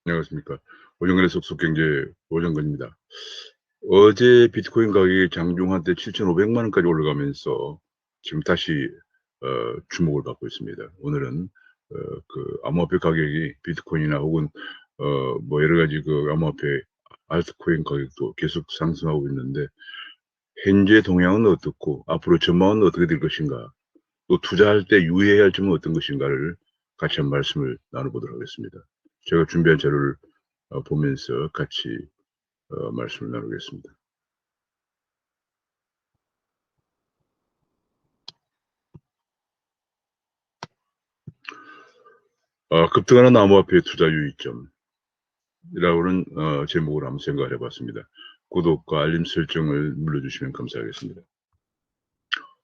안녕하십니까. 오정근의 속속경제 오정근입니다. 어제 비트코인 가격이 장중 한때 7,500만 원까지 올라가면서 지금 다시 주목을 받고 있습니다. 오늘은 암호화폐 가격이 비트코인이나 혹은 뭐 여러 가지 그 암호화폐 알트코인 가격도 계속 상승하고 있는데 현재 동향은 어떻고 앞으로 전망은 어떻게 될 것인가, 또 투자할 때 유의해야 할 점은 어떤 것인가를 같이 한번 말씀을 나눠보도록 하겠습니다. 제가 준비한 자료를 보면서 같이 말씀을 나누겠습니다. 급등하는 암호화폐 투자 유의점이라고는 제목으로 한번 생각을 해봤습니다. 구독과 알림 설정을 눌러주시면 감사하겠습니다.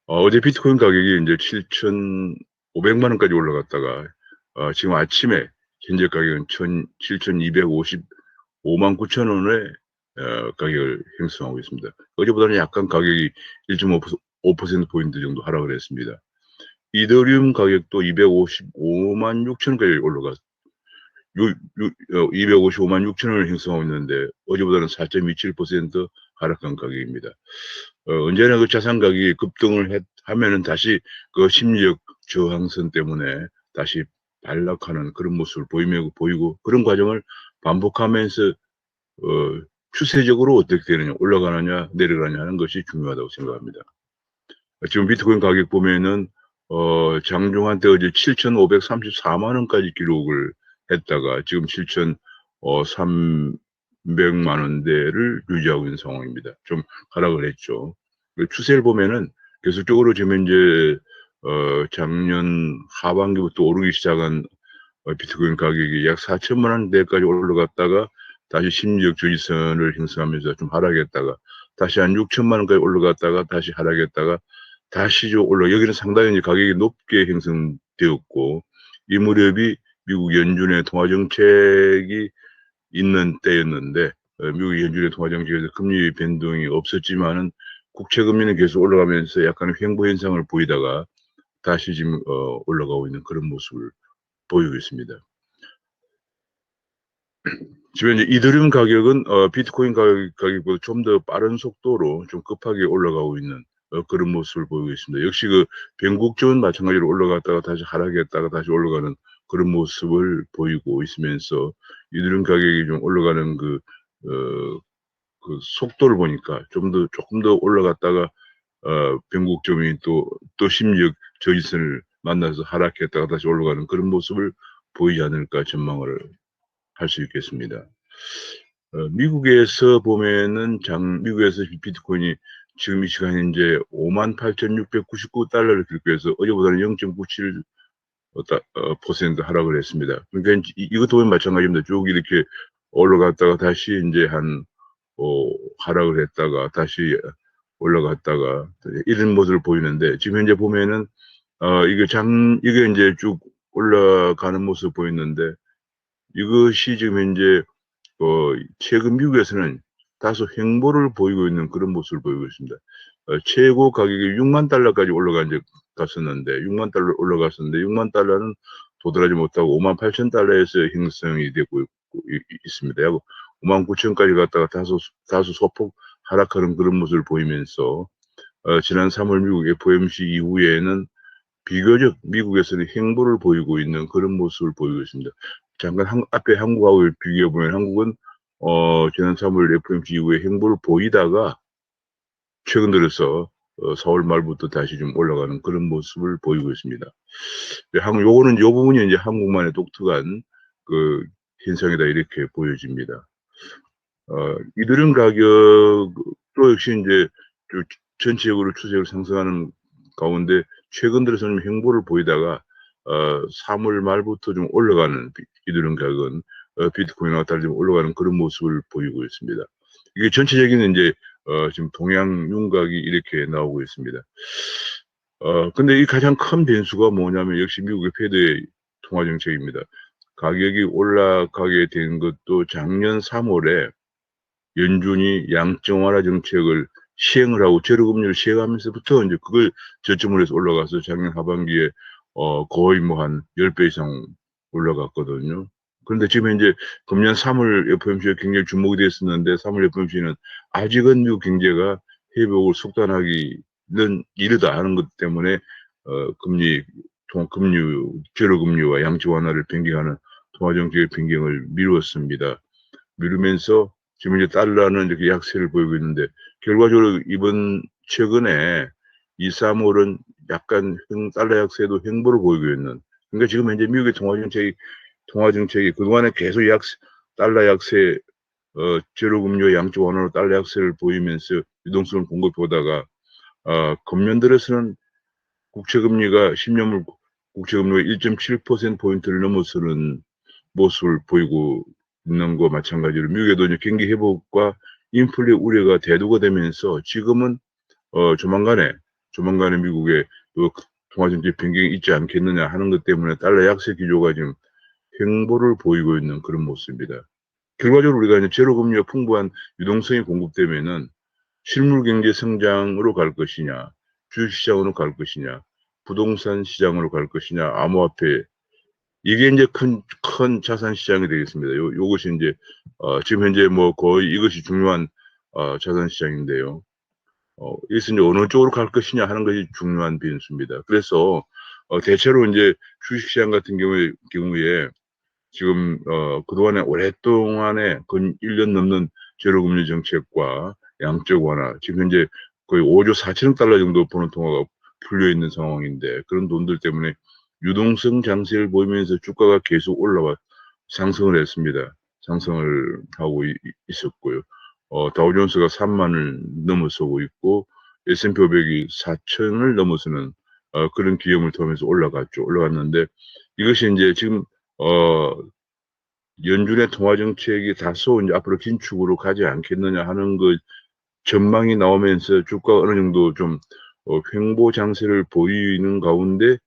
어제 비트코인 가격이 이제 7,500만 원까지 올라갔다가 지금 아침에 현재 가격은 7,255만 9천 원의 가격을 형성하고 있습니다. 어제보다는 약간 가격이 1.5% 정도 하락을 했습니다. 이더리움 가격도 255만 6천 원까지 올라갔, 255만 6천 원을 형성하고 있는데 어제보다는 4.27% 하락한 가격입니다. 언제나 그 자산 가격이 급등을 하면은 다시 그 심리적 저항선 때문에 다시 반락하는 그런 모습을 보이고 그런 과정을 반복하면서 추세적으로 어떻게 되느냐, 올라가느냐 내려가느냐 하는 것이 중요하다고 생각합니다. 지금 비트코인 가격 보면은 장중 한때 어제 7,534만 원까지 기록을 했다가 지금 7,300만 원대를 유지하고 있는 상황입니다. 좀 하락을 했죠. 그 추세를 보면은 계속적으로 지금 이제 작년 하반기부터 오르기 시작한 비트코인 가격이 약 4천만 원대까지 올라갔다가 다시 심리적 저지선을 형성하면서 좀 하락했다가 다시 한 6천만 원까지 올라갔다가 다시 하락했다가 다시 좀 여기는 상당히 이제 가격이 높게 형성되었고, 이 무렵이 미국 연준의 통화 정책이 있는 때였는데 미국 연준의 통화 정책에서 금리 변동이 없었지만은 국채 금리는 계속 올라가면서 약간의 횡보 현상을 보이다가 다시 지금 올라가고 있는 그런 모습을 보이고 있습니다. 지금 이제 이더리움 가격은 비트코인 가격보다 좀 더 빠른 속도로 좀 급하게 올라가고 있는 그런 모습을 보이고 있습니다. 역시 그 변곡점은 마찬가지로 올라갔다가 다시 하락했다가 다시 올라가는 그런 모습을 보이고 있으면서 이더리움 가격이 좀 올라가는 그 속도를 보니까 조금 더 올라갔다가 변곡점이 또 심리적 저지선을 만나서 하락했다가 다시 올라가는 그런 모습을 보이지 않을까 전망을 할 수 있겠습니다. 미국에서 보면은 미국에서 비트코인이 지금 이 시간 현재 58,699달러를 기록해서 어제보다는 0.97 퍼센트 하락을 했습니다. 그러니까 이것도 보면 마찬가지입니다. 쭉 이렇게 올라갔다가 다시 이제 하락을 했다가 다시 올라갔다가 이런 모습을 보이는데, 지금 현재 보면은 이게 이제 쭉 올라가는 모습 보이는데, 이것이 지금 현재 최근 미국에서는 다소 횡보를 보이고 있는 그런 모습을 보이고 있습니다. 최고 가격이 6만 달러까지 갔었는데 6만 달러는 도달하지 못하고 5만 8천 달러에서 형성이 되고 있습니다. 약 5만 9천까지 갔다가 다소 소폭 하락하는 그런 모습을 보이면서 지난 3월 미국 FOMC 이후에는 비교적 미국에서는 횡보를 보이고 있는 그런 모습을 보이고 있습니다. 잠깐 앞에 한국하고 비교해 보면 한국은 지난 3월 FOMC 이후에 횡보를 보이다가 최근 들어서 4월 말부터 다시 좀 올라가는 그런 모습을 보이고 있습니다. 요 부분이 이제 한국만의 독특한 그 현상이다 이렇게 보여집니다. 이들은 가격도 역시 이제 전체적으로 추세를 상승하는 가운데 최근 들어서는 횡보를 보이다가 3월 말부터 좀 올라가는 이들은 가격은 비트코인과 달리 좀 올라가는 그런 모습을 보이고 있습니다. 이게 전체적인 이제 지금 동양 윤곽이 이렇게 나오고 있습니다. 근데 이 가장 큰 변수가 뭐냐면 역시 미국의 패드의 통화 정책입니다. 가격이 올라가게 된 것도 작년 3월에 연준이 양적 완화 정책을 시행을 하고 제로금리를 시행하면서부터 이제 그걸 저점으로 해서 올라가서 작년 하반기에 거의 뭐 한 10배 이상 올라갔거든요. 그런데 지금 현재 금년 3월 FOMC가 굉장히 주목이 됐었는데 3월 FOMC는 아직은 미국 경제가 회복을 속단하기는 이르다 하는 것 때문에 금리 제로금리와 양적 완화를 변경하는 통화정책의 변경을 미뤘습니다. 미루면서 지금 이제 달러는 이렇게 약세를 보이고 있는데 결과적으로 이번 최근에 2, 3월은 약간 달러 약세도 횡보를 보이고 있는, 그러니까 지금 현재 미국의 통화정책이 그동안에 계속 달러 약세, 제로금리와 양적 완화로 달러 약세를 보이면서 유동성을 공급보다가 금년 들어서는 국채금리가 10년물 국채금리가 1.7%포인트를 넘어서는 모습을 보이고 있는 것과 마찬가지로 미국에도 이제 경기 회복과 인플레 우려가 대두가 되면서 지금은 조만간에 미국의 그 통화정책 변경이 있지 않겠느냐 하는 것 때문에 달러 약세 기조가 지금 횡보를 보이고 있는 그런 모습입니다. 결과적으로 우리가 이제 제로금리와 풍부한 유동성이 공급되면은 실물 경제 성장으로 갈 것이냐, 주식시장으로 갈 것이냐, 부동산 시장으로 갈 것이냐, 암호화폐, 이게 이제 큰 자산 시장이 되겠습니다. 요것이 이제 지금 현재 뭐 거의 이것이 중요한 자산 시장인데요. 여기서 이제 어느 쪽으로 갈 것이냐 하는 것이 중요한 변수입니다. 그래서 대체로 이제 주식시장 같은 경우에 지금 그동안에 오랫동안에 근 1년 넘는 제로금리 정책과 양적 완화, 지금 현재 거의 5조 4천억 달러 정도 보는 통화가 풀려 있는 상황인데 그런 돈들 때문에 유동성 장세를 보이면서 주가가 계속 상승을 했습니다. 상승을 하고 있었고요. 다우존스가 3만을 넘어서고 있고 S&P 500이 4천을 넘어서는 그런 기염을 통해서 올라갔는데 이것이 이제 지금 연준의 통화정책이 다소 이제 앞으로 긴축으로 가지 않겠느냐 하는 그 전망이 나오면서 주가가 어느 정도 좀 횡보 장세를 보이는 가운데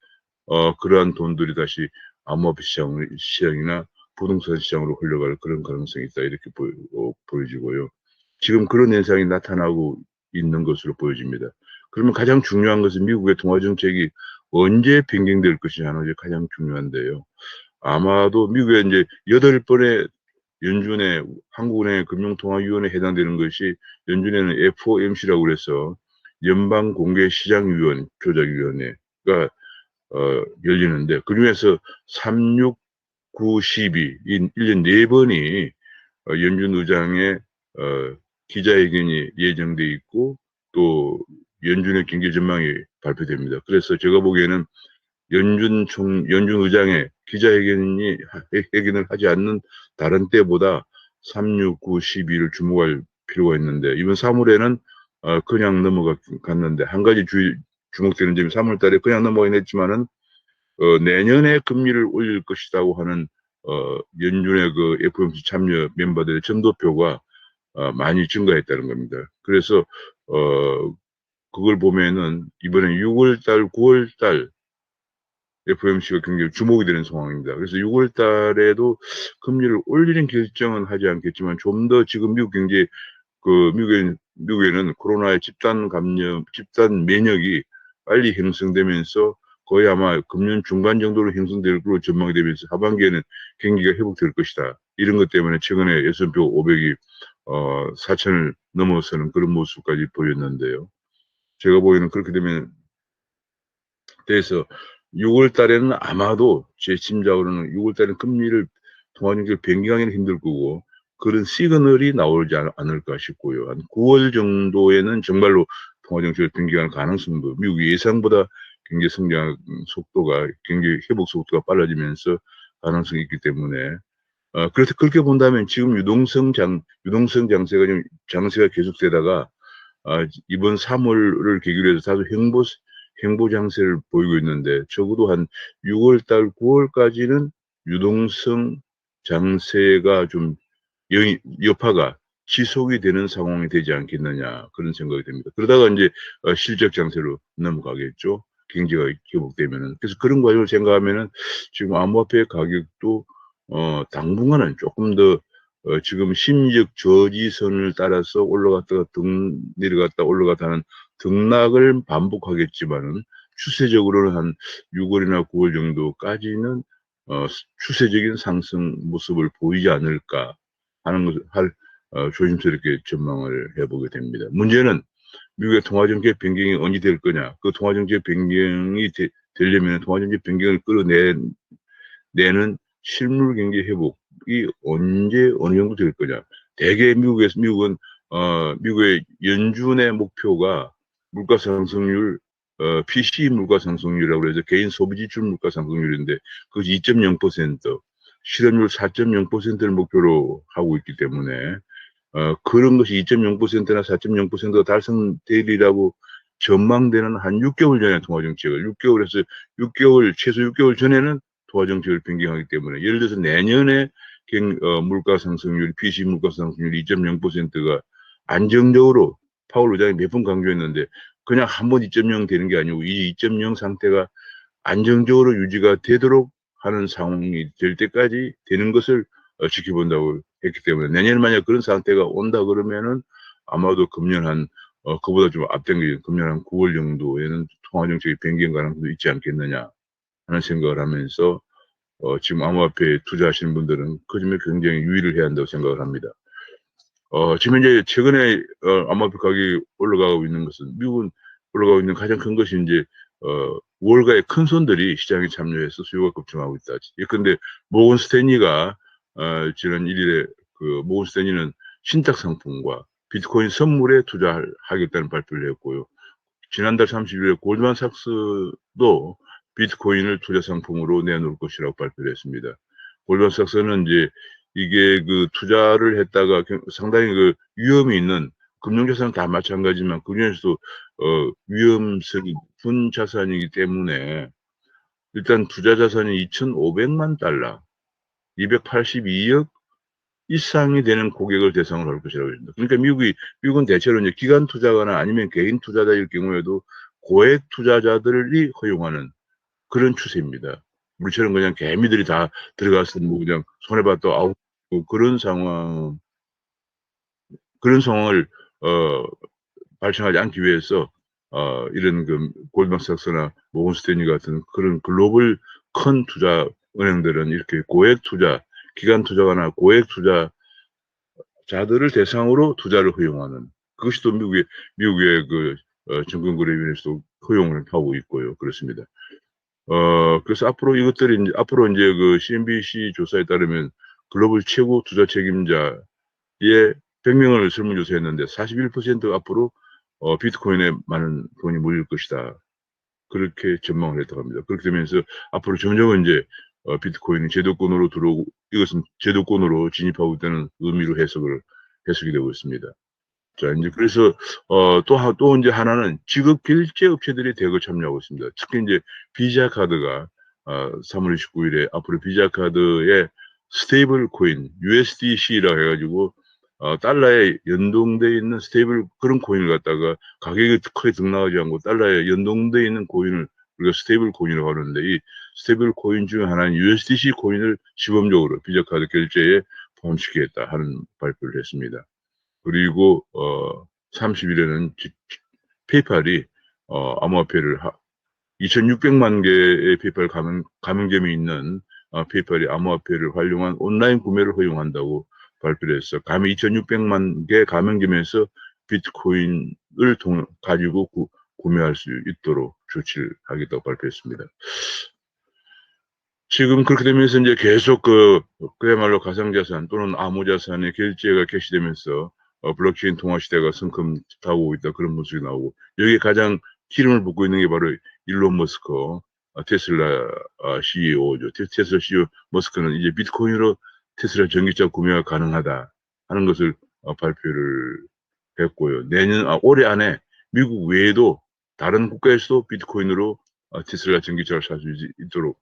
그러한 돈들이 다시 암호화폐 시장이나 부동산 시장으로 흘러갈 그런 가능성이 있다 이렇게 보여지고요. 지금 그런 현상이 나타나고 있는 것으로 보여집니다. 그러면 가장 중요한 것은 미국의 통화정책이 언제 변경될 것이냐 하는 것이 가장 중요한데요. 아마도 미국의 이제 8번의 연준의 한국은행 금융통화위원회에 해당되는 것이 연준에는 FOMC라고 그래서 연방공개시장위원 조작위원회가 열리는데 그중에서 3, 6, 9, 12 1년 4번이 연준 의장의 기자회견이 예정돼 있고 또 연준의 경제 전망이 발표됩니다. 그래서 제가 보기에는 연준 의장의 회견을 하지 않는 다른 때보다 3, 6, 9, 12를 주목할 필요가 있는데 이번 3월에는 그냥 넘어갔는데 한 가지 주목되는 점이 3월 달에 그냥 넘어가긴 했지만은 내년에 금리를 올릴 것이라고 하는 연준의 그 FOMC 참여 멤버들의 점도표가 많이 증가했다는 겁니다. 그래서 그걸 보면은 이번에 6월달, 9월달 FOMC가 굉장히 주목이 되는 상황입니다. 그래서 6월 달에도 금리를 올리는 결정은 하지 않겠지만 좀 더 지금 미국에는 코로나의 집단 면역이 빨리 형성되면서 거의 아마 금년 중반 정도로 형성될 걸로 전망이 되면서 하반기에는 경기가 회복될 것이다. 이런 것 때문에 최근에 S&P 500이 4천을 넘어서는 그런 모습까지 보였는데요. 제가 보기에는 그렇게 되면 그래서 6월 달에는 아마도 제 짐작으로는 6월 달에는 금리를 통화정책을 변경하기는 힘들 거고 그런 시그널이 나오지 않을까 싶고요. 한 9월 정도에는 정말로 통화정책을 변경할 가능성도 미국 예상보다 경제 성장 속도가 경제 회복 속도가 빨라지면서 가능성이 있기 때문에 그래서 그렇게 본다면 지금 유동성 장세가 계속되다가 이번 3월을 계기로 해서 다소 횡보 장세를 보이고 있는데 적어도 한 6월달, 9월까지는 유동성 장세가 좀 여파가 지속이 되는 상황이 되지 않겠느냐 그런 생각이 듭니다. 그러다가 이제 실적 장세로 넘어가겠죠. 경제가 회복되면은. 그래서 그런 과정을 생각하면은 지금 암호화폐 가격도 당분간은 조금 더 지금 심리적 저지선을 따라서 올라갔다가 내려갔다 올라갔다 하는 등락을 반복하겠지만은 추세적으로는 한 6월이나 9월 정도까지는 추세적인 상승 모습을 보이지 않을까 하는 것을 조심스럽게 전망을 해보게 됩니다. 문제는 미국의 통화정책 변경이 언제 될 거냐. 그 통화정책 변경이 되려면 통화정책 변경을 끌어내는 실물 경제 회복이 언제 어느 정도 될 거냐. 대개 미국은 미국의 연준의 목표가 물가 상승률 PCE 물가 상승률이라고 해서 개인 소비 지출 물가 상승률인데 그것이 2.0%, 실업률 4.0%를 목표로 하고 있기 때문에 그런 것이 2.0%나 4.0%가 달성되리라고 전망되는 한 6개월 전에 통화정책을 6개월 최소 6개월 전에는 통화정책을 변경하기 때문에 예를 들어서 내년에 물가 상승률, PC 물가 상승률 2.0%가 안정적으로 파월 의장이 몇 번 강조했는데 그냥 한 번 2.0 되는 게 아니고 이 2.0 상태가 안정적으로 유지가 되도록 하는 상황이 될 때까지 되는 것을 지켜본다고 했기 때문에 내년에 만약 그런 상태가 온다 그러면은 아마도 금년 그보다 좀 앞당긴 금년 한 9월 정도에는 통화정책이 변경 가능성도 있지 않겠느냐 하는 생각을 하면서 지금 암호화폐에 투자하시는 분들은 그 점에 굉장히 유의를 해야 한다고 생각을 합니다. 지금 이제 최근에 암호화폐 가격이 올라가고 있는 것은 미국은 올라가고 있는 가장 큰 것이 이제 월가의 큰 손들이 시장에 참여해서 수요가 급증하고 있다. 예컨대 모건 스탠리가 지난 1일에 그 모건 스탠리는 신탁 상품과 비트코인 선물에 투자하겠다는 발표를 했고요. 지난달 30일에 골드만삭스도 비트코인을 투자 상품으로 내놓을 것이라고 발표를 했습니다. 골드만삭스는 이제 이게 그 투자를 했다가 상당히 그 위험이 있는 금융자산은 다 마찬가지지만 그중에서도 위험성이 높은 자산이기 때문에 일단 투자 자산이 2,500만 달러, 282억 이상이 되는 고객을 대상으로 할 것이라고 합니다. 그러니까 미국은 대체로 이제 기관 투자가나 아니면 개인 투자자일 경우에도 고액 투자자들이 허용하는 그런 추세입니다. 우리처럼 그냥 개미들이 다 들어가서 뭐 그냥 손해봤다 아웃 그런 상황을 발생하지 않기 위해서 이런 그 골드만삭스나 모건스탠리 같은 그런 글로벌 큰 투자 은행들은 이렇게 고액 투자 기관 투자가나 고액 투자자들을 대상으로 투자를 허용하는 그것이 또 미국의 그 증권거래위원회에서도 허용을 하고 있고요. 그렇습니다. 그래서 앞으로 이제 그 CNBC 조사에 따르면 글로벌 최고 투자 책임자의 100명을 설문조사했는데 41% 앞으로 비트코인에 많은 돈이 몰릴 것이다. 그렇게 전망을 했다고 합니다. 그렇게 되면서 앞으로 점점 이제 비트코인이 제도권으로 들어오고 이것은 제도권으로 진입하고 있다는 의미로 해석이 되고 있습니다. 자, 이제 그래서 또 이제 하나는 지급 결제 업체들이 대거 참여하고 있습니다. 특히 이제 비자 카드가 3월 29일에 앞으로 비자 카드의 스테이블 코인 USDC라 해가지고 달러에 연동돼 있는 그런 코인을 갖다가 가격이 크게 등락하지 않고 달러에 연동돼 있는 코인을 우리가 스테이블 코인이라고 하는데 이 스테이블 코인 중 하나인 USDC 코인을 시범적으로 비자 카드 결제에 포함시키겠다 하는 발표를 했습니다. 그리고 30일에는 페이팔이 암호화폐를 2,600만 개의 페이팔 가맹점이 있는 페이팔이 암호화폐를 활용한 온라인 구매를 허용한다고 발표를 했어. 2,600만 개 가맹점에서 비트코인을 가지고 구매할 수 있도록 조치를 하겠다고 발표했습니다. 지금 그렇게 되면서 이제 계속 그야말로 가상자산 또는 암호자산의 결제가 개시되면서 블록체인 통화 시대가 성큼 타고 있다 그런 모습이 나오고 여기에 가장 기름을 붓고 있는 게 바로 일론 머스크 테슬라 CEO죠. 테슬라 CEO 머스크는 이제 비트코인으로 테슬라 전기차 구매가 가능하다 하는 것을 발표를 했고요. 올해 안에 미국 외에도 다른 국가에서도 비트코인으로 테슬라 전기차를 살 수 있도록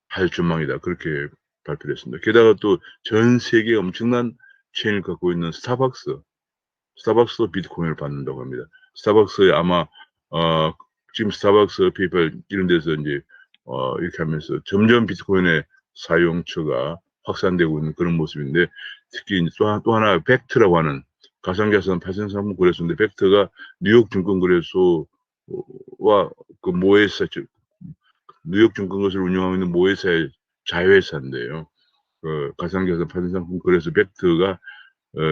할 전망이다. 그렇게 발표를 했습니다. 게다가 또 전 세계에 엄청난 체인을 갖고 있는 스타벅스도 비트코인을 받는다고 합니다. 스타벅스에 아마 지금 스타벅스, 페이팔 이런 데서 이제 이렇게 하면서 점점 비트코인의 사용처가 확산되고 있는 그런 모습인데 특히 이제 또 하나 벡트라고 하는 가상자산 파생상품 거래소인데 벡트가 뉴욕 증권거래소와 그 모회사 즉 뉴욕 증권거래소를 운영하고 있는 모회사의 자회사인데요. 가상자산 파생상품 거래소 벡터가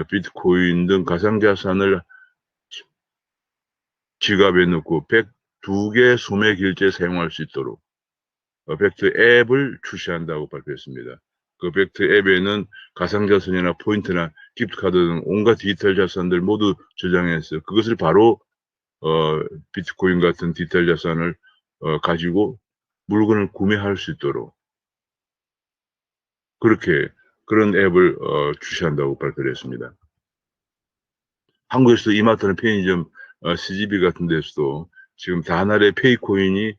비트코인 등 가상자산을 지갑에 넣고 102개 소매 결제에 사용할 수 있도록 벡터 앱을 출시한다고 발표했습니다. 그 벡터 앱에는 가상자산이나 포인트나 기프트카드 등 온갖 디지털 자산들 모두 저장해서 그것을 바로 비트코인 같은 디지털 자산을 가지고 물건을 구매할 수 있도록 그렇게 그런 앱을 출시한다고 발표를 했습니다. 한국에서도 이마트나 편의점, CGV 같은 데서도 지금 다날의 페이코인이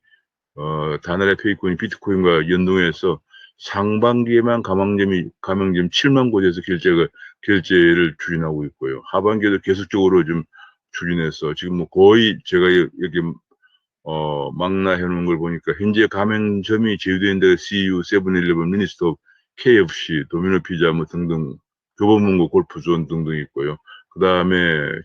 비트코인과 연동해서 상반기에만 가맹점 7만 곳에서 결제를 추진하고 있고요. 하반기에도 계속적으로 좀 추진해서 지금 뭐 거의 제가 여기 망라해 놓은 걸 보니까 현재 가맹점이 제휴된 데 CU, 세븐일레븐, 미니스톱, KFC, 도미노 피자 뭐 등등, 교보문고, 골프존 등등 있고요. 그 다음에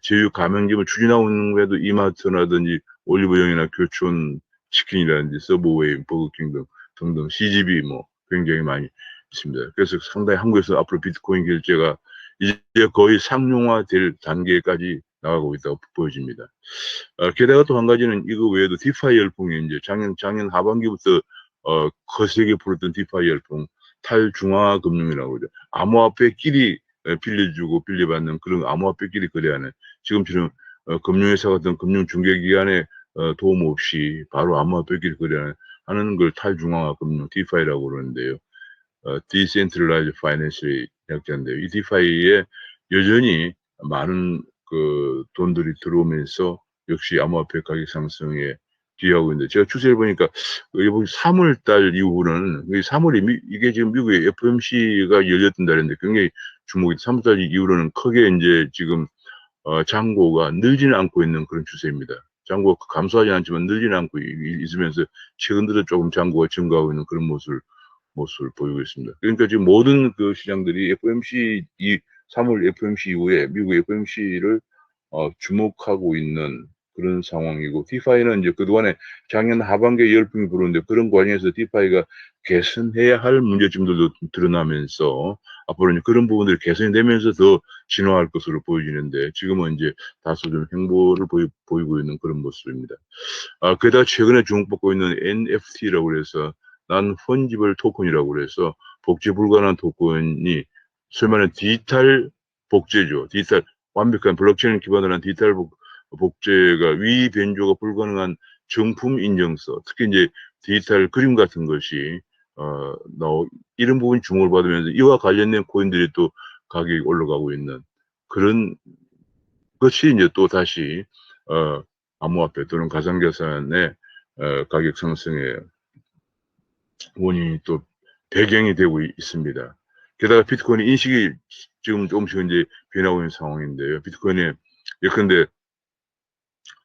제휴 가맹점을 추진하고 있는 거에도 이마트라든지 올리브영이나 교촌 치킨이라든지 서브웨이, 버거킹 등등 CGV 뭐 굉장히 많이 있습니다. 그래서 상당히 한국에서 앞으로 비트코인 결제가 이제 거의 상용화될 단계까지 나가고 있다고 보여집니다. 게다가 또 한 가지는 이거 외에도 디파이 열풍이 이제 작년 하반기부터 거세게 불었던 디파이 열풍, 탈중앙화 금융이라고 그러죠. 암호화폐끼리 빌려주고 빌려받는 그런 암호화폐끼리 거래하는 지금처럼 금융회사 같은 금융중개기관의 도움 없이 바로 암호화폐끼리 거래하는 걸 탈중앙화 금융 디파이라고 그러는데요. Decentralized Finance의 약자인데요. 이 디파이에 여전히 많은 그 돈들이 들어오면서 역시 암호화폐 가격 상승에 기여하고 있는데 제가 추세를 보니까 이번 3월 달 이후로는 3월이 이게 지금 미국의 FOMC가 열렸던 달인데 굉장히 주목이 3월 달 이후로는 크게 이제 지금 잔고가 늘지는 않고 있는 그런 추세입니다. 잔고가 감소하지 않지만 늘지는 않고 있으면서 최근 들어 조금 잔고가 증가하고 있는 그런 모습을 보이고 있습니다. 그러니까 지금 모든 그 시장들이 3월 FOMC 이후에 미국 FOMC를 주목하고 있는 그런 상황이고, 디파이는 이제 그동안에 작년 하반기에 열풍이 불었는데 그런 과정에서 디파이가 개선해야 할 문제점들도 드러나면서 앞으로 이제 그런 부분들이 개선이 되면서 더 진화할 것으로 보여지는데 지금은 이제 다소 좀 횡보를 보이고 있는 그런 모습입니다. 게다가 최근에 주목받고 있는 NFT라고 해서 난 펀지블 토큰이라고 그래서 복제 불가능한 토큰이 소위 말하는 디지털 복제죠. 디지털 완벽한 블록체인 기반으로 한 디지털 복제가 위 변조가 불가능한 정품 인증서, 특히 이제 디지털 그림 같은 것이 이런 부분이 주목을 받으면서 이와 관련된 코인들이 또 가격이 올라가고 있는 그런 것이 이제 또 다시 암호화폐 또는 가상자산의 가격 상승에 원인이 또 배경이 되고 있습니다. 게다가 비트코인 인식이 지금 조금씩 이제 변하고 있는 상황인데요. 비트코인이 예컨대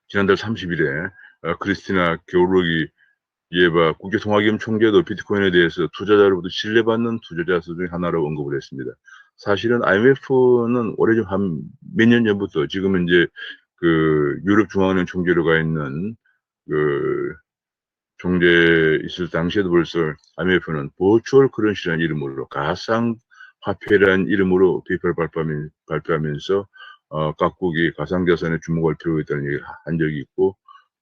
지난달 30일에 크리스티나 게오르기 예바 국제통화기금 총재도 비트코인에 대해서 투자자로부터 신뢰받는 투자자 중에 하나로 언급을 했습니다. 사실은 IMF는 오래전 한 몇 년 전부터 지금은 이제 그 유럽 중앙은행 총재로 가 있는 그 총재 있을 당시에도 벌써 IMF는 버추얼 커런시라는 이름으로 가상 화폐라는 이름으로 페이퍼를 발표하면서 각국이 가상자산에 주목할 필요가 있다는 얘기를 한 적이 있고,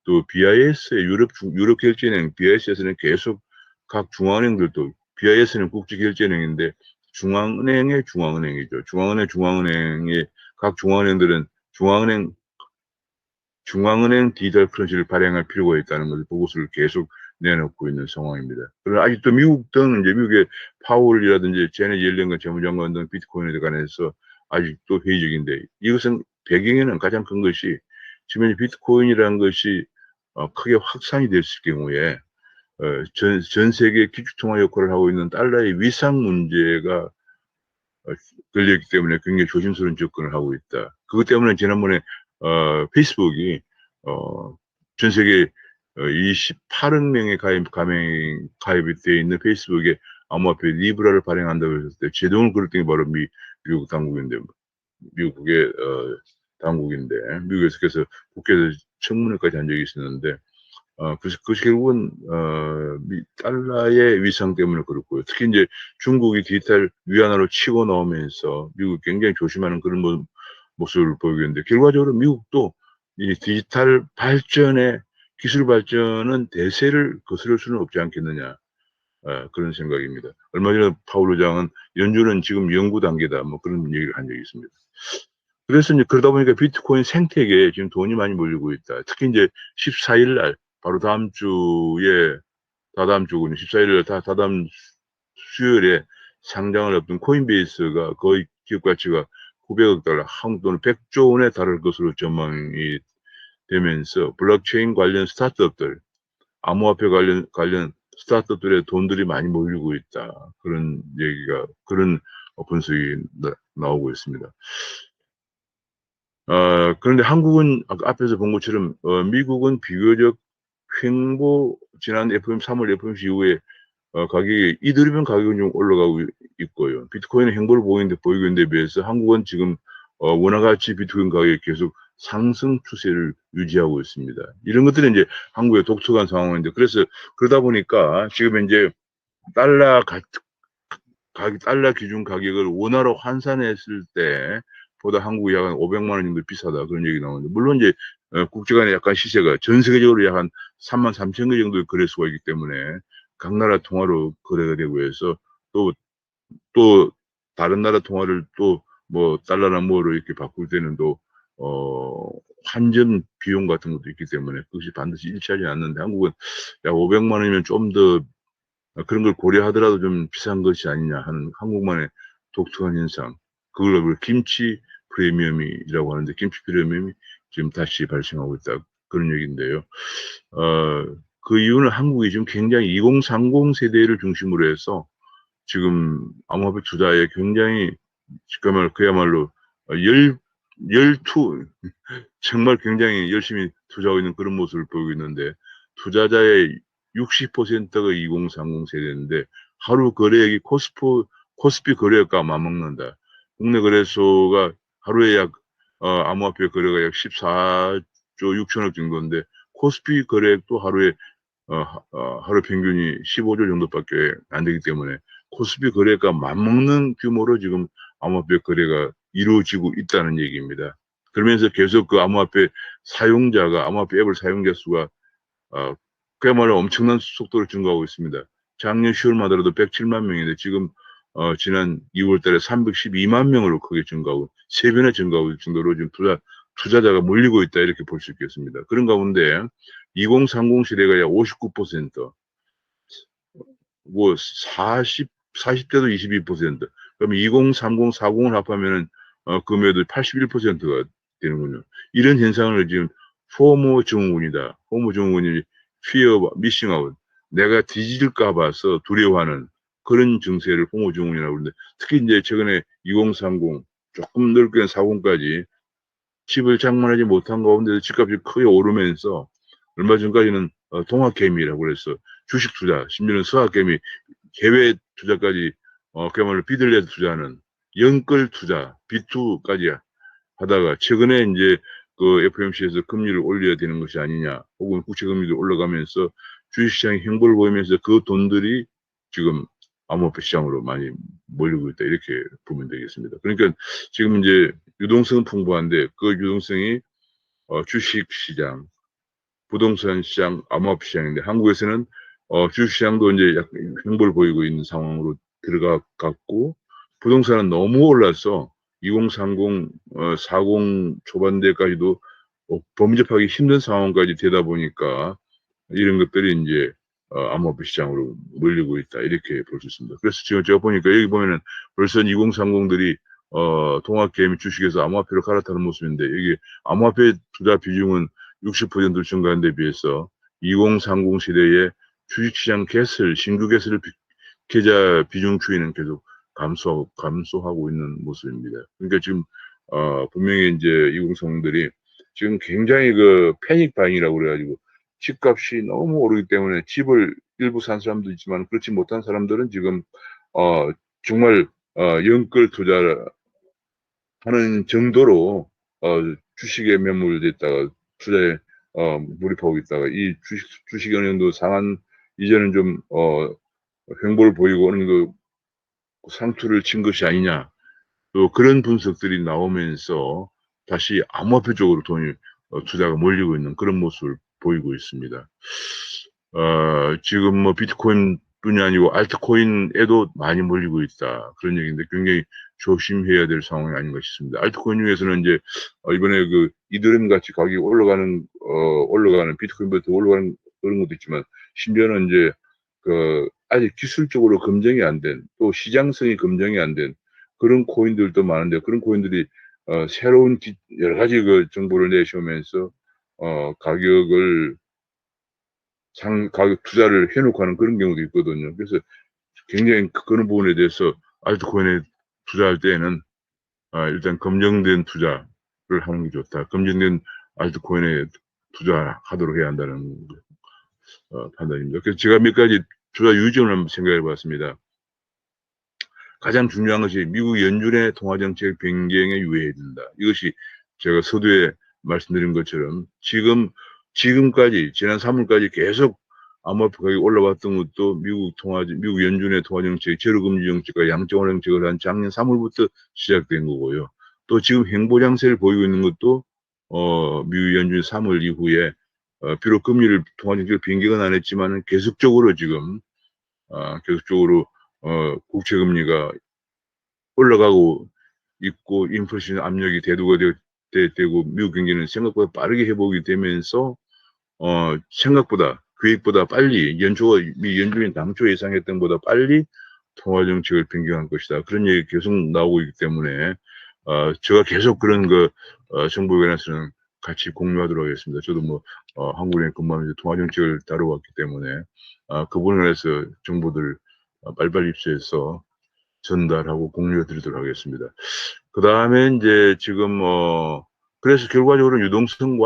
또 BIS의 유럽 결제은행 BIS에서는 계속 각 중앙은행들도 BIS는 국제결제은행인데 중앙은행의 중앙은행이죠. 중앙은행의 각 중앙은행들은 중앙은행 디지털 커런시를 발행할 필요가 있다는 것을 보고서를 계속 내놓고 있는 상황입니다. 그러나 아직도 미국 등 이제 미국의 파월이라든지 제넷 옐런 재무장관 등 비트코인에 관해서 아직도 회의적인데, 이것은 배경에는 가장 큰 것이 지금 비트코인이라는 것이 크게 확산이 됐을 경우에 전 세계 기축통화 역할을 하고 있는 달러의 위상 문제가 걸려있기 때문에 굉장히 조심스러운 접근을 하고 있다. 그것 때문에 지난번에 페이스북이 전 세계 28억 명의 가입이 되어 있는 페이스북에 암호화폐 리브라를 발행한다고 했을 때 제동을 걸었던 게 바로 미국 당국인데, 미국의 당국인데, 미국에서 그래서 국회에서 청문회까지 한 적이 있었는데, 그래서 그것이 결국은 달러의 위상 때문에 그렇고요. 특히 이제 중국이 디지털 위안화로 치고 나오면서 미국이 굉장히 조심하는 그런 모습을 보이고 있는데, 결과적으로 미국도 이 디지털 발전의 기술 발전은 대세를 거스를 수는 없지 않겠느냐, 그런 생각입니다. 얼마 전에 파월 의장은 연준은 지금 연구 단계다, 뭐 그런 얘기를 한 적이 있습니다. 그래서 이제 그러다 보니까 비트코인 생태계에 지금 돈이 많이 몰리고 있다. 특히 이제 14일 날, 바로 다음 주에, 다다음 주군요. 14일 날, 다다음 수요일에 상장을 앞둔 코인베이스가 거의 기업 가치가 900억 달러, 한국 돈 100조 원에 달할 것으로 전망이 되면서 블록체인 관련 스타트업들, 암호화폐 관련 스타트업들의 돈들이 많이 몰리고 있다. 그런 얘기가, 그런 분석이 나오고 있습니다. 그런데 한국은 아까 앞에서 본 것처럼 미국은 비교적 지난 3월 FOMC 이후에 가격이 이더리움 가격은 좀 올라가고 있고요. 비트코인은 횡보를 보이고 있는 데 비해서 한국은 지금 원화 가치 비트코인 가격이 계속 상승 추세를 유지하고 있습니다. 이런 것들이 이제 한국의 독특한 상황인데, 그래서 그러다 보니까 지금 이제 달러 달러 기준 가격을 원화로 환산했을 때 보다 한국이 약 한 500만 원 정도 비싸다, 그런 얘기 나오는데, 물론 이제 국제 간의 약간 시세가 전 세계적으로 약 한 3만 3천 개 정도의 거래소가 있기 때문에 각 나라 통화로 거래가 되고 해서, 또 다른 나라 통화를 또 뭐 달러나 뭐로 이렇게 바꿀 때는 또 환전 비용 같은 것도 있기 때문에 그것이 반드시 일치하지 않는데, 한국은 약 500만 원이면 좀 더 그런 걸 고려하더라도 좀 비싼 것이 아니냐 하는 한국만의 독특한 현상. 그걸 김치 프리미엄이라고 하는데, 김치 프리미엄이 지금 다시 발생하고 있다, 그런 얘기인데요. 그 이유는 한국이 지금 굉장히 2030 세대를 중심으로 해서 지금 암호화폐 투자에 굉장히 그야말로 열투 정말 굉장히 열심히 투자하고 있는 그런 모습을 보이고 있는데, 투자자의 60%가 2030 세대인데 하루 거래액이 코스피 거래액과 맞먹는다. 국내 거래소가 하루에 암호화폐 거래가 약 14조 6천억 정도인데, 코스피 거래액도 하루 평균이 15조 정도밖에 안 되기 때문에 코스피 거래가 맞먹는 규모로 지금 암호화폐 거래가 이루어지고 있다는 얘기입니다. 그러면서 계속 그 암호화폐 앱을 사용자 수가 그야말로 엄청난 속도로 증가하고 있습니다. 작년 10월만 하더라도 107만 명인데 지금 지난 2월 달에 312만 명으로 크게 증가하고 3배나 증가하고 있을 정도로 지금 투자자가 몰리고 있다, 이렇게 볼 수 있겠습니다. 그런 가운데 2030 세대가 약 59%, 뭐 40대도 22%, 그럼 2030, 40을 합하면은 금액도 81%가 되는군요. 이런 현상을 지금 포모 증후군이다. 포모 증후군이 fear of missing out, 내가 뒤질까 봐서 두려워하는 그런 증세를 포모 증후군이라고 그러는데, 특히 이제 최근에 2030, 조금 넓게는 40까지 집을 장만하지 못한 가운데도 집값이 크게 오르면서, 얼마 전까지는 동학개미라고 그래서 주식 투자, 심지어는 서학개미 해외 투자까지 그야말로 빚을 내서 투자하는 연끌 투자, B2까지 하다가 최근에 이제 그 FOMC에서 금리를 올려야 되는 것이 아니냐, 혹은 국채 금리도 올라가면서 주식시장이 횡보를 보이면서 그 돈들이 지금 암호화폐 시장으로 많이 몰리고 있다, 이렇게 보면 되겠습니다. 그러니까 지금 이제 유동성은 풍부한데 그 유동성이 주식시장, 부동산 시장, 암호화폐 시장인데, 한국에서는 주식시장도 이제 약간 횡보를 보이고 있는 상황으로 들어갔고, 부동산은 너무 올라서 2030, 40 초반대까지도 범접하기 힘든 상황까지 되다 보니까 이런 것들이 이제 암호화폐 시장으로 몰리고 있다, 이렇게 볼 수 있습니다. 그래서 지금 제가 보니까 여기 보면은 벌써 2030들이 동학개미 주식에서 암호화폐로 갈아타는 모습인데, 여기 암호화폐 투자 비중은 60% 증가한 데 비해서 2030 세대의 주식시장 신규 계좌 비중 추이는 계속 감소하고 있는 모습입니다. 그러니까 지금 분명히 이제 2030들이 지금 굉장히 그 패닉 바잉이라고 그래가지고, 집값이 너무 오르기 때문에 집을 일부 산 사람도 있지만 그렇지 못한 사람들은 지금 정말 연끌 투자하는 정도로 주식에 매몰됐다가 투자에 몰입하고 있다가 이 주식 어느 정도 상한 이제는 좀 횡보를 보이고 어느 정도 상투를 친 것이 아니냐. 또 그런 분석들이 나오면서 다시 암호화폐 쪽으로 돈이 투자가 몰리고 있는 그런 모습을 보이고 있습니다. 지금 뭐 비트코인뿐이 아니고 알트코인에도 많이 몰리고 있다. 그런 얘기인데 굉장히 조심해야 될 상황이 아닌가 싶습니다. 알트코인 중에서는 이제 이번에 그 이더리움 같이 가격이 올라가는 비트코인보다 더 올라가는 그런 것도 있지만 심지어는 이제 그 아직 기술적으로 검증이 안 된, 또 시장성이 검증이 안 된 그런 코인들도 많은데 그런 코인들이 새로운 여러 가지 그 정보를 내세우면서 가격을 가격 투자를 해놓고 하는 그런 경우도 있거든요. 그래서 굉장히 그런 부분에 대해서 알트코인에 투자할 때에는 일단 검증된 투자를 하는 게 좋다. 검증된 알트코인에 투자하도록 해야 한다는 판단입니다. 그래서 제가 몇 가지 투자 유의점을 한번 생각해 봤습니다. 가장 중요한 것이 미국 연준의 통화정책 변경에 유의해야 된다. 이것이 제가 서두에 말씀드린 것처럼 지금까지 지난 3월까지 계속 암호화폐 가격이 올라왔던 것도 미국 연준의 통화정책, 제로금리 정책과 양적완화 정책을 한 작년 3월부터 시작된 거고요. 또 지금 횡보장세를 보이고 있는 것도 미국 연준이 3월 이후에 비록 통화정책을 변경은 안 했지만 계속적으로 지금 국채금리가 올라가고 있고 인플레이션 압력이 대두가 되고 미국 경기는 생각보다 빠르게 회복이 되면서 생각보다 계획보다 빨리 미 연준이 당초 예상했던 것보다 빨리 통화 정책을 변경할 것이다. 그런 얘기 계속 나오고 있기 때문에 제가 계속 그런 정보에 관해서는 같이 공유하도록 하겠습니다. 저도 뭐 한국은행 근무하면서 통화 정책을 다뤄왔기 때문에 그 부분에 대해서 정보들 빨리빨리 입수해서 전달하고 공유해 드리도록 하겠습니다. 그 다음에 이제 지금 그래서 결과적으로 유동성이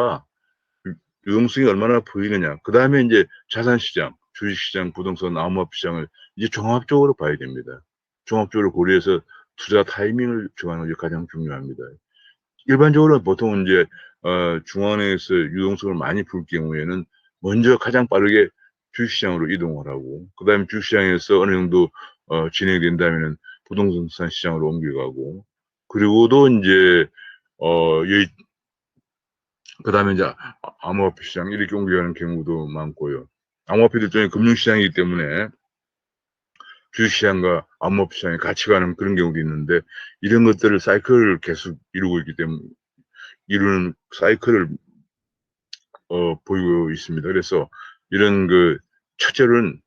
얼마나 보이느냐. 그 다음에 이제 자산시장, 주식시장, 부동산, 암호화폐시장을 이제 종합적으로 봐야 됩니다. 종합적으로 고려해서 투자 타이밍을 정하는 게 가장 중요합니다. 일반적으로 보통 이제 중앙은행에서 유동성을 많이 풀 경우에는 먼저 가장 빠르게 주식시장으로 이동을 하고 그 다음에 주식시장에서 어느 정도 진행된다면은 부동산 시장으로 옮겨가고 그리고도 이제 그 다음에 이제 암호화폐 시장 이렇게 옮겨가는 경우도 많고요. 암호화폐도 일종의 금융시장이기 때문에 주식시장과 암호화폐 시장이 같이 가는 그런 경우도 있는데 이런 것들을 사이클을 계속 이루고 있기 때문에 이루는 사이클을 보이고 있습니다. 그래서 이런 첫째로는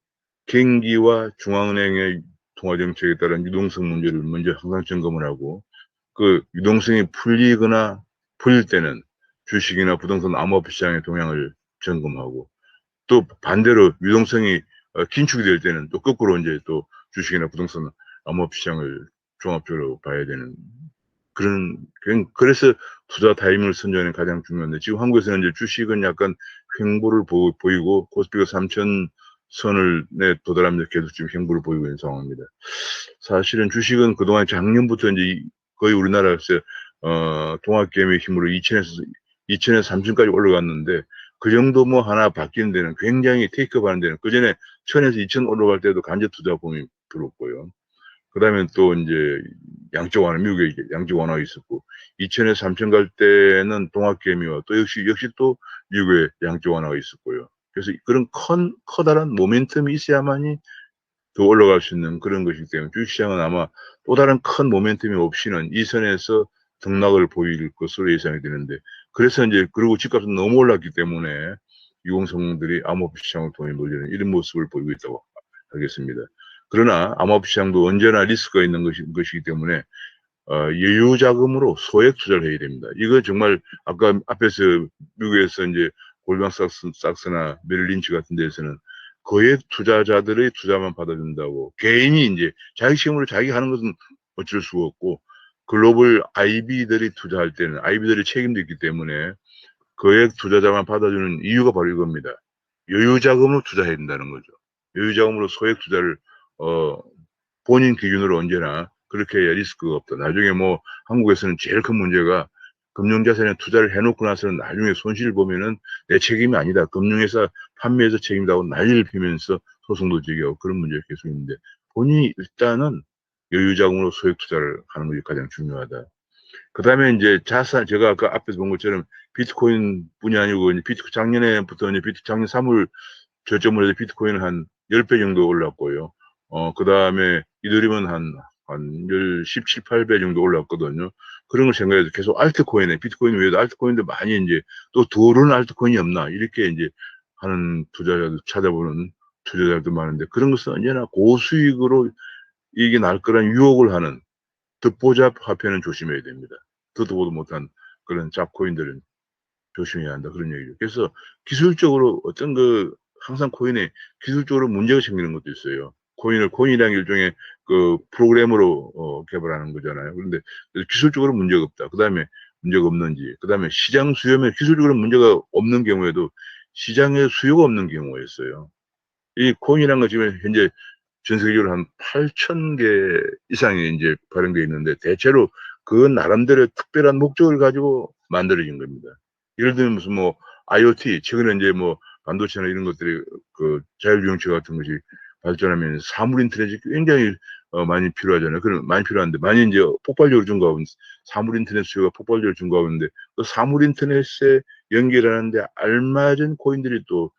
경기와 중앙은행의 통화정책에 따른 유동성 문제를 먼저 항상 점검을 하고 그 유동성이 풀릴 때는 주식이나 부동산 암호화폐 시장의 동향을 점검하고 또 반대로 유동성이 긴축이 될 때는 또 거꾸로 이제 또 주식이나 부동산 암호화폐 시장을 종합적으로 봐야 되는 그래서 투자 타이밍을 선정하는 가장 중요한데 지금 한국에서는 이제 주식은 약간 횡보를 보이고 코스피가 3천 선을 도달하면서 계속 지금 횡보를 보이고 있는 상황입니다. 사실은 주식은 그동안 작년부터 이제 거의 우리나라에서 동학개미의 힘으로 2천에서 3천까지 올라갔는데 그 정도 뭐 하나 바뀌는 데는 굉장히 테이크업 하는 데는 그 전에 1,000에서 2천 올라갈 때도 간접 투자 보험이 들어왔고요. 그 다음에 또 이제 미국에 양적 완화가 있었고 2천에서 3천 갈 때는 동학개미와 또 역시 또 미국에 양적 완화가 있었고요. 그래서 그런 커다란 모멘텀이 있어야만이 더 올라갈 수 있는 그런 것이기 때문에 주식시장은 아마 또 다른 큰 모멘텀이 없이는 이 선에서 등락을 보일 것으로 예상이 되는데 그래서 이제 그리고 집값은 너무 올랐기 때문에 유공성들이 암호화폐 시장을 통해 몰리는 이런 모습을 보이고 있다고 하겠습니다. 그러나 암호화폐 시장도 언제나 리스크가 있는 것이기 때문에 여유 자금으로 소액 투자를 해야 됩니다. 이거 정말 아까 앞에서 미국에서 이제 골드만삭스나 메릴린치 같은 데에서는 거액 투자자들의 투자만 받아준다고 개인이 이제 자기 책임으로 자기 하는 것은 어쩔 수가 없고 글로벌 IB들이 투자할 때는 IB들의 책임도 있기 때문에 거액 투자자만 받아주는 이유가 바로 이겁니다. 여유 자금으로 투자해야 된다는 거죠. 여유 자금으로 소액 투자를 본인 기준으로 언제나 그렇게 해야 리스크가 없다. 나중에 뭐 한국에서는 제일 큰 문제가 금융자산에 투자를 해놓고 나서는 나중에 손실을 보면은 내 책임이 아니다. 금융회사 판매에서 책임다고 난리를 피면서 소송도 제기하고 그런 문제가 계속 있는데 본인이 일단은 여유자금으로 소액 투자를 하는 것이 가장 중요하다. 그 다음에 이제 자산, 제가 아까 앞에서 본 것처럼 비트코인 뿐이 아니고, 작년에부터 작년 3월 저점으로 해서 비트코인은 한 10배 정도 올랐고요. 그 다음에 이더리움은 한 17, 8배 정도 올랐거든요. 그런 걸 생각해서 계속 비트코인 외에도 알트코인도 많이 이제 또 더 오르는 알트코인이 없나, 이렇게 이제 하는 투자자들 찾아보는 투자자들도 많은데 그런 것은 언제나 고수익으로 이게 날 거란 유혹을 하는 듣보잡 화폐는 조심해야 됩니다. 듣도 보도 못한 그런 잡코인들은 조심해야 한다. 그런 얘기죠. 그래서 기술적으로 항상 코인에 기술적으로 문제가 생기는 것도 있어요. 코인이라는 게 일종의 그 프로그램으로 개발하는 거잖아요. 그런데 기술적으로 문제가 없다. 그 다음에 문제가 없는지. 그 다음에 시장 수요면 기술적으로 문제가 없는 경우에도 시장에 수요가 없는 경우가 있어요. 이 코인이라는 거 지금 현재 전 세계적으로 한 8천 개 이상이 이제 발행되어 있는데 대체로 그 나름대로 특별한 목적을 가지고 만들어진 겁니다. 예를 들면 무슨 뭐 IoT, 최근에 이제 뭐 반도체나 이런 것들이 그 자율주행차 같은 것이 발전하면 사물 인터넷이 굉장히 많이 필요하잖아요. 그런 많이 필요한데 많이 이제 폭발적으로 증가하고 사물 인터넷 수요가 폭발적으로 증가하고 있는데 그 사물 인터넷에 연결하는데 알맞은 코인들이 또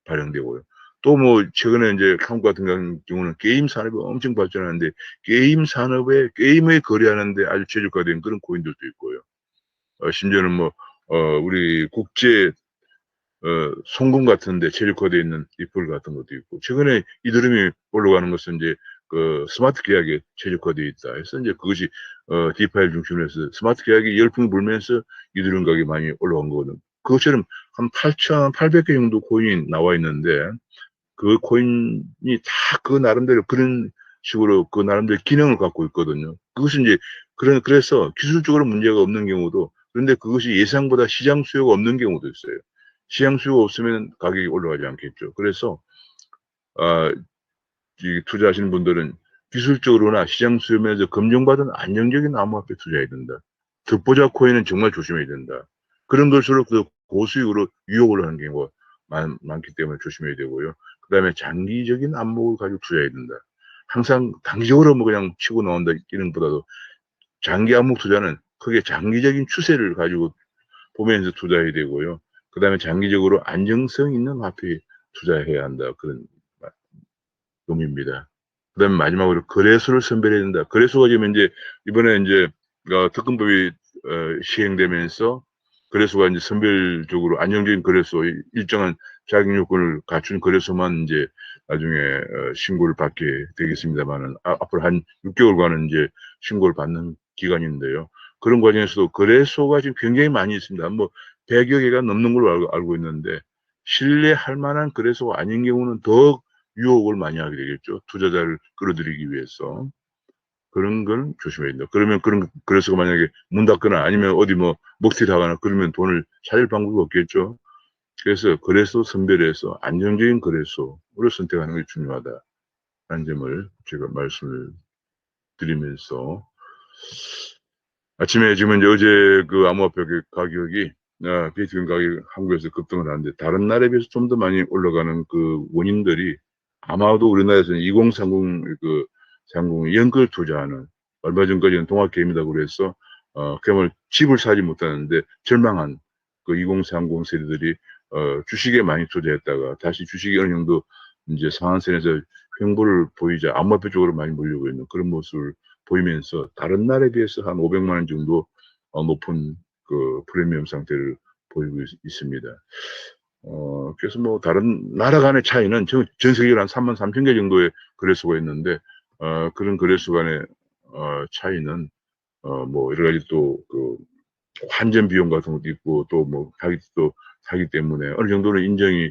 발행되고요. 또 뭐 최근에 이제 한국 같은 경우는 게임 산업이 엄청 발전하는데 게임을 거래하는데 아주 최적화된 그런 코인들도 있고요. 심지어는 뭐 우리 국제 송금 같은데 최적화되어 있는 리플 같은 것도 있고 최근에 이더리움이 올라가는 것은 이제 그 스마트 계약에 최적화되어 있다. 해서 이제 그것이 디파이를 중심으로 해서 스마트 계약이 열풍이 불면서 이더리움 가격이 많이 올라간 거거든. 그것처럼 한 8,800개 정도 코인이 나와 있는데 그 코인이 다 그 나름대로 그런 식으로 그 나름대로 기능을 갖고 있거든요. 그것이 이제 그래서 기술적으로 문제가 없는 경우도 그런데 그것이 예상보다 시장 수요가 없는 경우도 있어요. 시장 수요가 없으면 가격이 올라가지 않겠죠. 그래서 아, 이 투자하시는 분들은 기술적으로나 시장 수요 면에서 검증받은 안정적인 암호화폐 투자해야 된다. 듣보잡 코인은 정말 조심해야 된다. 그런 걸수록 그 고수익으로 유혹을 하는 경우가 많기 때문에 조심해야 되고요. 그 다음에 장기적인 안목을 가지고 투자해야 된다. 항상 단기적으로 뭐 그냥 치고 나온다 이런 보다도 장기 안목 투자는 크게 장기적인 추세를 가지고 보면서 투자해야 되고요. 그 다음에 장기적으로 안정성 있는 화폐에 투자해야 한다. 그런 의미입니다. 그 다음에 마지막으로 거래소를 선별해야 된다. 거래소가 지금 이제 이번에 이제 특검법이 시행되면서 거래소가 이제 선별적으로 안정적인 거래소, 일정한 자격 요건을 갖춘 거래소만 이제 나중에 신고를 받게 되겠습니다만은 앞으로 한 6개월간은 이제 신고를 받는 기간인데요. 그런 과정에서도 거래소가 지금 굉장히 많이 있습니다. 뭐 100여 개가 넘는 걸로 알고 있는데 신뢰할 만한 거래소가 아닌 경우는 더 유혹을 많이 하게 되겠죠. 투자자를 끌어들이기 위해서. 그런 걸 조심해야 된다. 그러면 그런 거래소가 만약에 문 닫거나 아니면 어디 뭐 먹튀를 하거나 그러면 돈을 찾을 방법이 없겠죠. 그래서 거래소 선별해서 안정적인 거래소를 선택하는 게 중요하다라는 점을 제가 말씀을 드리면서 아침에 지금 이제 어제 그 암호화폐 가격이 비트코인 가격이 한국에서 급등을 하는데 다른 나라에 비해서 좀 더 많이 올라가는 그 원인들이 아마도 우리나라에서는 2030 그 상공 연끌 투자하는 얼마 전까지는 동학개미라고 그래서 그야말로 집을 사지 못하는데 절망한 그 2030 세대들이 주식에 많이 투자했다가 다시 주식이 어느 정도 이제 상한선에서 횡보를 보이자 암호화폐 쪽으로 많이 몰리고 있는 그런 모습을 보이면서 다른 날에 비해서 한 500만 원 정도 높은 그 프리미엄 상태를 보이고 있습니다. 그래서 뭐 다른 나라 간의 차이는 전 세계로 한 3만 3천 개 정도의 거래소가 있는데 그런 거래소 간의 차이는 뭐 여러 가지 또 그 환전 비용 같은 것도 있고 또 뭐 사기 때문에 어느 정도는 인정이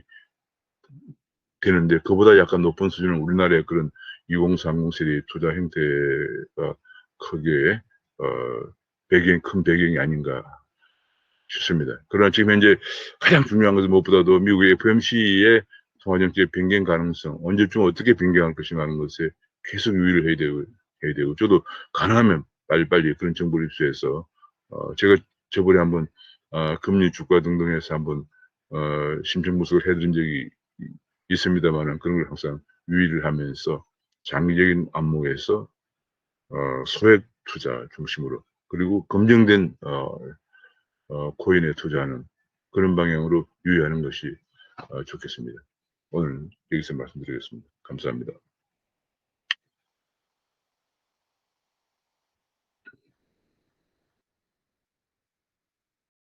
되는데 그보다 약간 높은 수준은 우리나라의 그런 2030 세대 투자 행태가 크게 큰 배경이 아닌가 싶습니다. 그러나 지금 현재 가장 중요한 것은 무엇보다도 미국의 FOMC의 통화정책 변경 가능성, 언제쯤 어떻게 변경할 것인가 하는 것에 계속 유의를 해야 되고 저도 가능하면 빨리빨리 그런 정보를 입수해서 제가 저번에 한번 금리, 주가 등등해서 한번 심층분석을 해드린 적이 있습니다만은 그런 걸 항상 유의를 하면서 장기적인 안목에서 소액 투자 중심으로 그리고 검증된 코인에 투자하는 그런 방향으로 유의하는 것이 좋겠습니다. 오늘 여기서 말씀드리겠습니다. 감사합니다.